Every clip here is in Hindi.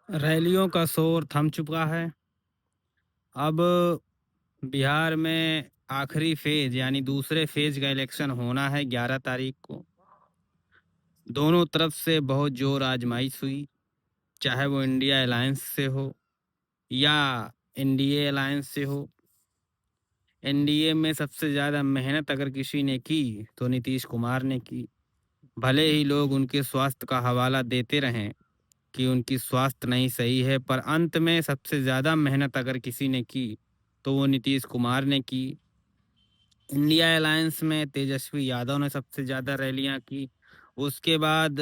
रैलियों का शोर थम चुका है। अब बिहार में आखिरी फेज यानी दूसरे फेज का इलेक्शन होना है 11 तारीख को। दोनों तरफ से बहुत जोर आजमाइश हुई, चाहे वो इंडिया अलायंस से हो या एनडीए अलायंस से हो। एनडीए में सबसे ज़्यादा मेहनत अगर किसी ने की तो नीतीश कुमार ने की। भले ही लोग उनके स्वास्थ्य का हवाला देते रहें कि उनकी स्वास्थ्य नहीं सही है, पर अंत में सबसे ज़्यादा मेहनत अगर किसी ने की तो वो नीतीश कुमार ने की। इंडिया अलायंस में तेजस्वी यादव ने सबसे ज़्यादा रैलियां की। उसके बाद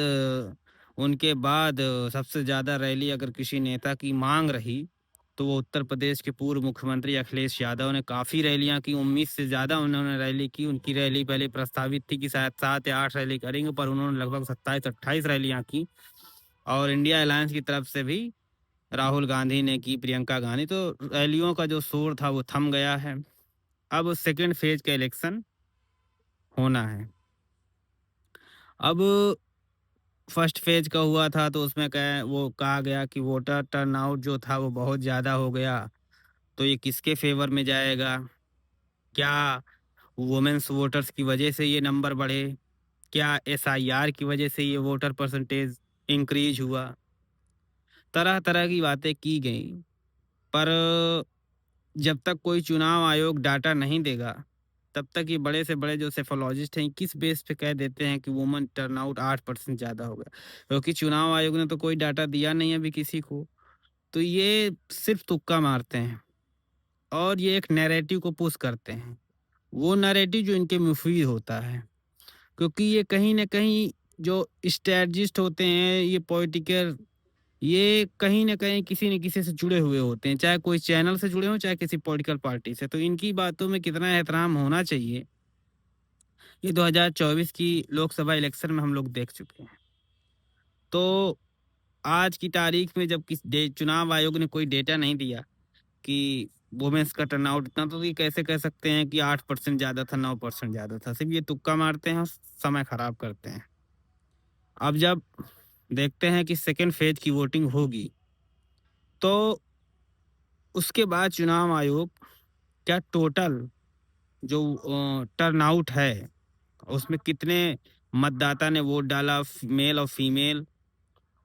उनके बाद सबसे ज़्यादा रैली अगर किसी नेता की मांग रही तो वो उत्तर प्रदेश के पूर्व मुख्यमंत्री अखिलेश यादव ने काफ़ी रैलियां की। 19 से ज़्यादा उन्होंने रैली की। उनकी रैली पहले प्रस्तावित थी कि शायद 7 या 8 रैली करेंगे, पर उन्होंने लगभग 27-28 रैलियां की। और इंडिया अलायंस की तरफ से भी राहुल गांधी ने की, प्रियंका गांधी। तो रैलियों का जो शोर था वो थम गया है। अब सेकेंड फेज का इलेक्शन होना है। अब फर्स्ट फेज का हुआ था तो उसमें वो कहा गया कि वोटर टर्नआउट जो था वो बहुत ज़्यादा हो गया। तो ये किसके फेवर में जाएगा? क्या वुमेन्स वोटर्स की वजह से ये नंबर बढ़े? क्या एसआईआर की वजह से ये वोटर परसेंटेज इंक्रीज हुआ? तरह तरह की बातें की गई, पर जब तक कोई चुनाव आयोग डाटा नहीं देगा तब तक ये बड़े से बड़े जो सेफोलॉजिस्ट हैं किस बेस पे कह देते हैं कि वुमेन टर्नआउट 8% ज़्यादा हो गया, क्योंकि चुनाव आयोग ने तो कोई डाटा दिया नहीं अभी किसी को। तो ये सिर्फ तुक्का मारते हैं और ये एक नैरेटिव को पुश करते हैं, वो नैरेटिव जो इनके मुफीद होता है। क्योंकि ये कहीं ना कहीं जो स्ट्रेटजिस्ट होते हैं, ये पॉलिटिकल, ये कहीं न कहीं किसी न किसी से जुड़े हुए होते हैं, चाहे कोई चैनल से जुड़े हों, चाहे किसी पॉलिटिकल पार्टी से। तो इनकी बातों में कितना एहतराम होना चाहिए, ये 2024 की लोकसभा इलेक्शन में हम लोग देख चुके हैं। तो आज की तारीख में जब चुनाव आयोग ने कोई डेटा नहीं दिया कि वुमेन्स का टर्नआउट इतना, तो ये कैसे कह सकते हैं कि 8% ज़्यादा था, 9% ज़्यादा था? सिर्फ ये तुक्का मारते हैं और समय खराब करते हैं। अब जब देखते हैं कि सेकेंड फेज की वोटिंग होगी तो उसके बाद चुनाव आयोग क्या टोटल जो टर्नआउट है, उसमें कितने मतदाता ने वोट डाला, मेल और फीमेल,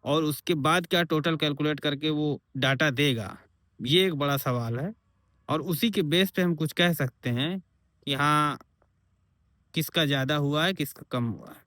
और उसके बाद क्या टोटल कैलकुलेट करके वो डाटा देगा, ये एक बड़ा सवाल है। और उसी के बेस पे हम कुछ कह सकते हैं कि हाँ, किसका ज़्यादा हुआ है, किसका कम हुआ है।